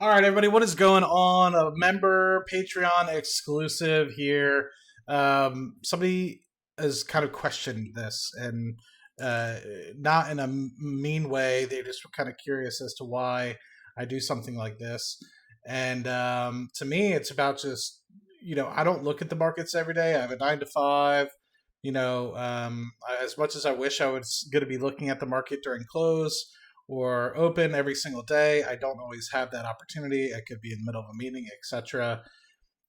All right, everybody, what is going on? A member Patreon exclusive here. Somebody has kind of questioned this, and uh, not in a mean way. They just were kind of curious as to why I do something like this. And to me, it's about just, I don't look at the markets every day. I have a 9 to 5. As much as I wish I was going to be looking at the market during close or open every single day, I don't always have that opportunity. I could be in the middle of a meeting, etc.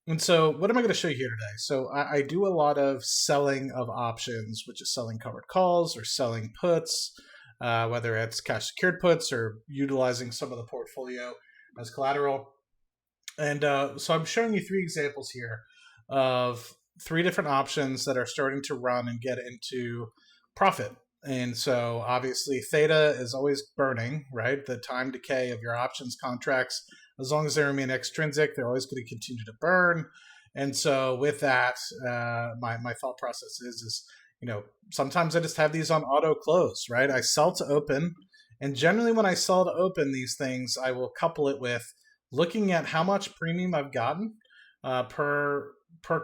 And so, what am I going to show you here today? So, I do a lot of selling of options, which is selling covered calls or selling puts, whether it's cash secured puts or utilizing some of the portfolio as collateral. And so, I'm showing you three examples here of three different options that are starting to run and get into profit. And so obviously theta is always burning, right? The time decay of your options contracts, as long as they remain extrinsic, they're always going to continue to burn. And so with that, my thought process is, sometimes I just have these on auto close, right? I sell to open. And generally when I sell to open these things, I will couple it with looking at how much premium I've gotten per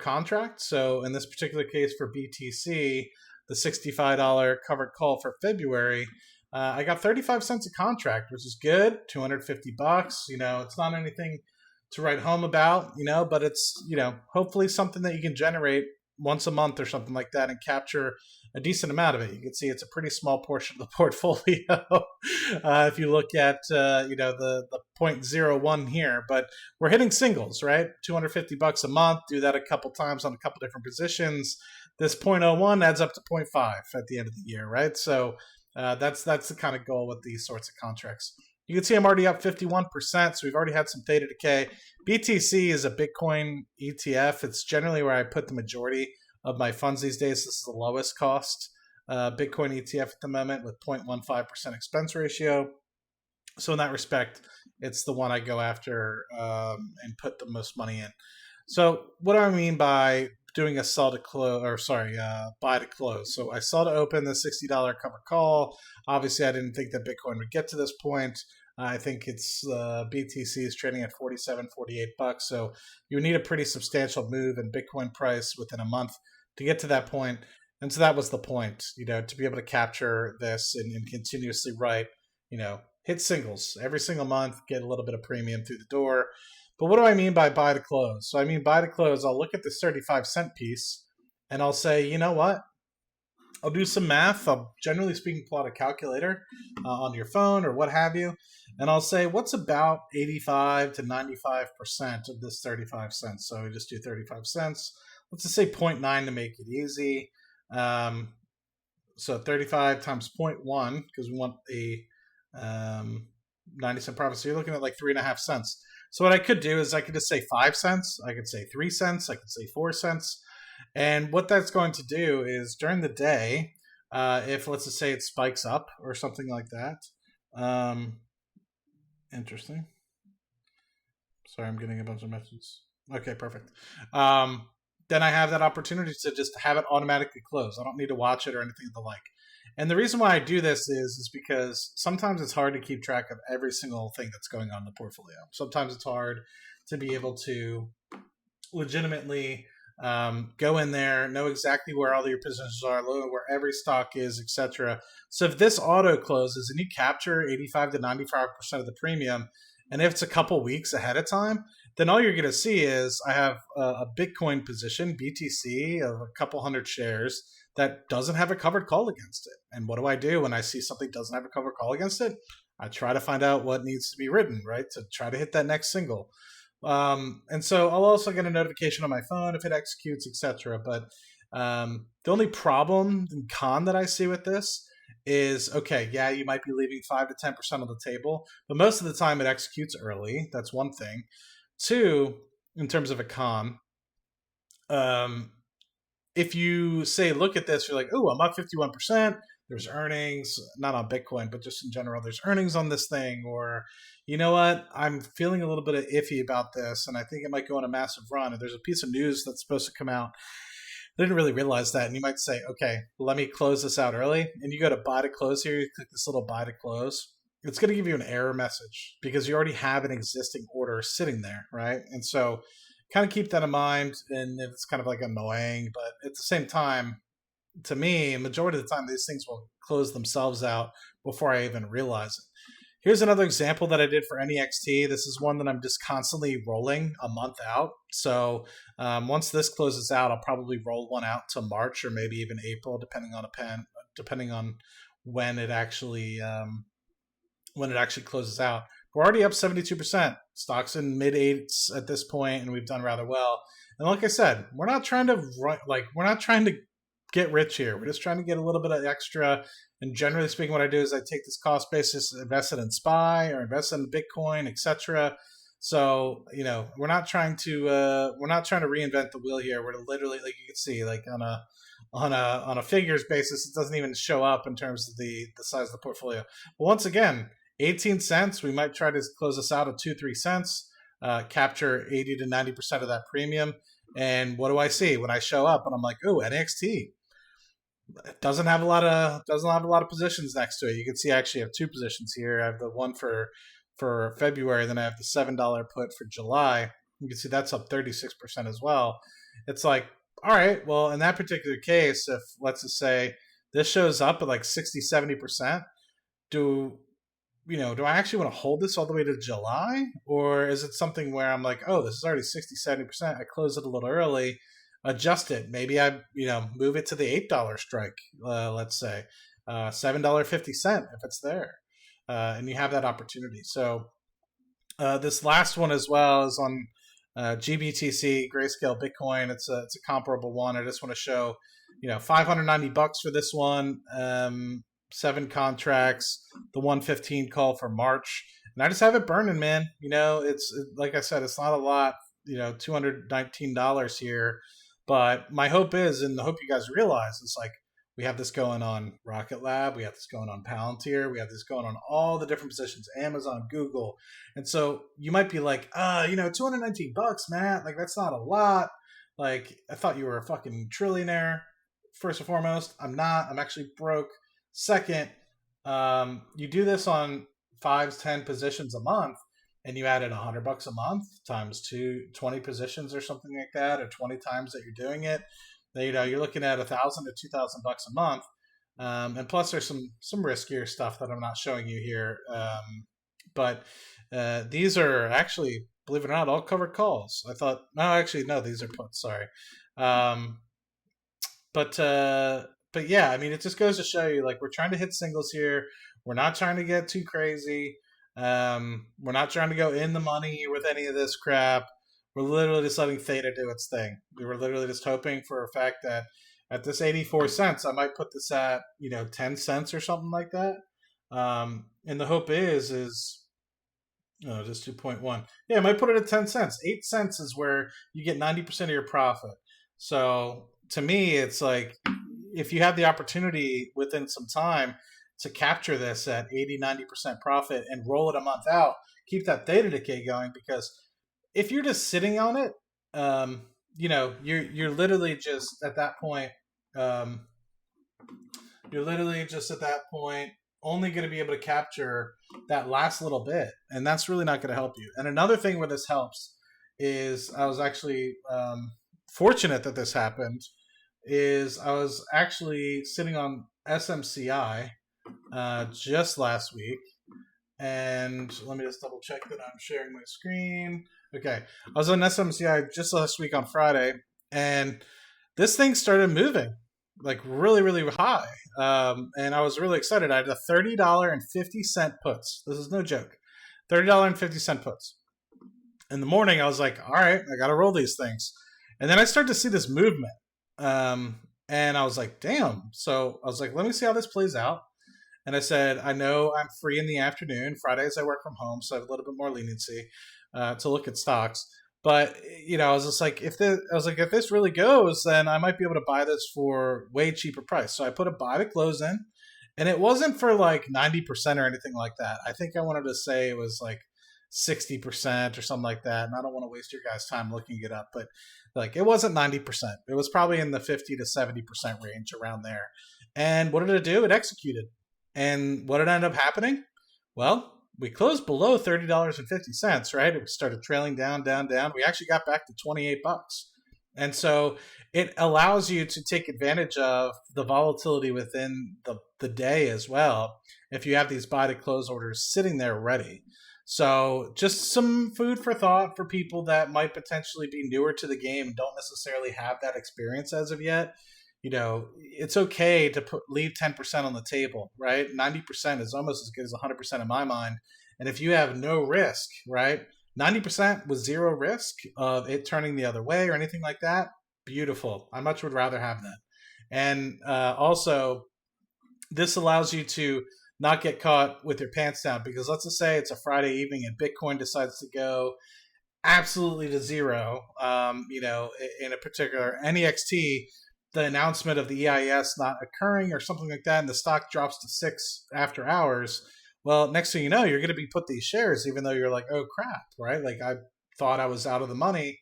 contract. So in this particular case for BTC, the $65 covered call for February, I got 35 cents a contract, which is good. $250. It's not anything to write home about, but it's, hopefully something that you can generate once a month or something like that and capture a decent amount of it. You can see it's a pretty small portion of the portfolio if you look at the 0.01 here, but we're hitting singles, right? $250 a month. Do that a couple times on a couple different positions. This 0.01 adds up to 0.5 at the end of the year, right? So that's the kind of goal with these sorts of contracts. You can see I'm already up 51%, so we've already had some theta decay. BTC is a Bitcoin ETF. It's generally where I put the majority of my funds these days. This is the lowest cost Bitcoin ETF at the moment with 0.15% expense ratio. So in that respect, it's the one I go after and put the most money in. So what do I mean by doing a sell to close, buy to close? So I saw to open the $60 cover call. Obviously, I didn't think that Bitcoin would get to this point. I think it's BTC is trading at 47, $48. So you need a pretty substantial move in Bitcoin price within a month to get to that point. And so that was the point, to be able to capture this and continuously write, hit singles every single month, get a little bit of premium through the door. But what do I mean by buy to close? So I mean buy to close, I'll look at this 35-cent piece and I'll say, you know what? I'll do some math. I'll generally speaking pull out a calculator on your phone or what have you. And I'll say, what's about 85 to 95% of this 35 cents? So I just do 35 cents. Let's just say 0.9 to make it easy. So 35 times 0.1, because we want a 90-cent profit. So you're looking at like 3.5 cents. So what I could do is I could just say 5 cents. I could say 3 cents. I could say 4 cents. And what that's going to do is during the day, if let's just say it spikes up or something like that. Interesting. Sorry, I'm getting a bunch of messages. Okay, perfect. Then I have that opportunity to just have it automatically close. I don't need to watch it or anything of the like. And the reason why I do this is because sometimes it's hard to keep track of every single thing that's going on in the portfolio. Sometimes it's hard to be able to legitimately go in there, know exactly where all your positions are, where every stock is, etc. So if this auto closes and you capture 85 to 95% of the premium, and if it's a couple weeks ahead of time, then all you're going to see is I have a Bitcoin position, BTC, of a couple hundred shares that doesn't have a covered call against it. And what do I do when I see something doesn't have a covered call against it? I try to find out what needs to be written, right, to try to hit that next single. And so I'll also get a notification on my phone if it executes, etc. But the only problem and con that I see with this is, okay, yeah, you might be leaving 5 to 10% on the table, but most of the time it executes early. That's one thing. Two, in terms of a con, if you say, look at this, you're like, oh, I'm up 51%. There's earnings, not on Bitcoin, but just in general, there's earnings on this thing. Or, you know what, I'm feeling a little bit of iffy about this, and I think it might go on a massive run. And there's a piece of news that's supposed to come out. I didn't really realize that. And you might say, okay, let me close this out early. And you go to buy to close here. You click this little buy to close. it's going to give you an error message because you already have an existing order sitting there, right? And so kind of keep that in mind. And it's kind of like annoying, but at the same time, to me, majority of the time, these things will close themselves out before I even realize it. Here's another example that I did for NEXT. This is one that I'm just constantly rolling a month out. So once this closes out, I'll probably roll one out to March or maybe even April, depending on when it actually closes out. We're already up 72%. Stocks in mid eights at this point, and we've done rather well. And like I said, we're not trying to get rich here. We're just trying to get a little bit of extra. And generally speaking, what I do is I take this cost basis, invest it in SPY or invest it in Bitcoin, etc. So we're not trying to reinvent the wheel here. We're literally, like you can see, like on a figures basis, it doesn't even show up in terms of the size of the portfolio. But once again, 18 cents. We might try to close this out at 2-3 cents, capture 80 to 90% of that premium. And what do I see when I show up? And I'm like, oh, NXT. It doesn't have a lot of positions next to it. You can see I actually have two positions here. I have the one for February, then I have the $7 put for July. You can see that's up 36% as well. It's like, all right, well, in that particular case, if let's just say this shows up at like 60-70%, do I actually want to hold this all the way to July? Or is it something where I'm like, oh, this is already 60-70%. I close it a little early, adjust it. Maybe I, move it to the $8 strike, let's say, $7.50 if it's there. And you have that opportunity. So this last one as well is on GBTC, Grayscale Bitcoin. It's a comparable one. I just want to show, $590 for this one. 7 contracts, the 115 call for March, and I just have it burning, man. It's like I said, it's not a lot, $219 here, but my hope is, and the hope you guys realize, is like we have this going on Rocket Lab, we have this going on Palantir, we have this going on all the different positions, Amazon, Google, and so you might be like, $219, Matt, like that's not a lot. Like I thought you were a fucking trillionaire. First and foremost, I'm not. I'm actually broke. Second, you do this on 5-10 positions a month, and you added $100 a month times 20 positions or something like that, or 20 times that you're doing it. Then, you're looking at $1,000 to $2,000 a month, and plus there's some riskier stuff that I'm not showing you here. But these are actually, believe it or not, all covered calls. I thought, no, these are puts. Sorry, But yeah, I mean, it just goes to show you, like, we're trying to hit singles here. We're not trying to get too crazy. We're not trying to go in the money with any of this crap. We're literally just letting theta do its thing. We were literally just hoping for a fact that at this 84 cents, I might put this at 10 cents or something like that. And the hope is just 2.1. Yeah, I might put it at 10 cents. 8 cents is where you get 90% of your profit. So to me, it's like, if you have the opportunity within some time to capture this at 80-90% profit and roll it a month out, keep that theta decay going, because if you're just sitting on it, you're literally just at that point, only going to be able to capture that last little bit, and that's really not going to help you. And another thing where this helps is I was actually fortunate that this happened. Is I was actually sitting on SMCI just last week, and let me just double check that I'm sharing my screen. Okay, I was on SMCI just last week on Friday, and this thing started moving like really, really high, and I was really excited. I had a $30.50 puts. This is no joke, $30.50 puts. In the morning, I was like, all right, I got to roll these things, and then I started to see this movement. And I was like, damn. So I was like, let me see how this plays out. And I said, I know I'm free in the afternoon. Fridays I work from home, so I have a little bit more leniency to look at stocks. But I was just like, if this really goes, then I might be able to buy this for way cheaper price. So I put a buy to close in, and it wasn't for like 90% or anything like that. I think I wanted to say it was like 60% or something like that. And I don't want to waste your guys' time looking it up, but like it wasn't 90%. It was probably in the 50 to 70% range around there. And what did it do? It executed. And what did end up happening? Well, we closed below $30.50, right? It started trailing down, down, down. We actually got back to 28 bucks. And so it allows you to take advantage of the volatility within the day as well if you have these buy to close orders sitting there ready. So just some food for thought for people that might potentially be newer to the game, don't necessarily have that experience as of yet. It's okay to leave 10% on the table, right? 90% is almost as good as 100% in my mind. And if you have no risk, right? 90% with zero risk of it turning the other way or anything like that, beautiful. I much would rather have that. And also, this allows you to not get caught with your pants down, because let's just say it's a Friday evening and Bitcoin decides to go absolutely to zero. In a particular NEXT, the announcement of the EIS not occurring or something like that, and the stock drops to 6 after hours. Well, next thing you know, you're going to be put these shares, even though you're like, oh crap, right? Like I thought I was out of the money.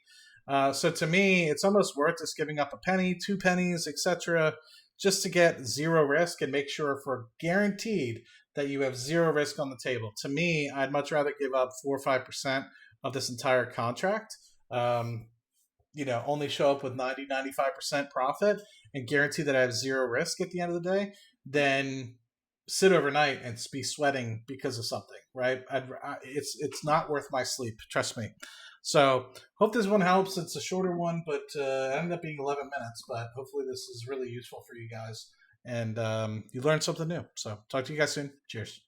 So to me, it's almost worth just giving up a penny, 2 pennies, etc., just to get zero risk and make sure for guaranteed that you have zero risk on the table. To me, I'd much rather give up 4 or 5% of this entire contract. Only show up with 90, 95% profit and guarantee that I have zero risk at the end of the day, than sit overnight and be sweating because of something, right? It's not worth my sleep, trust me. So hope this one helps. It's a shorter one, but it ended up being 11 minutes, but hopefully this is really useful for you guys, and you learned something new. So talk to you guys soon. Cheers.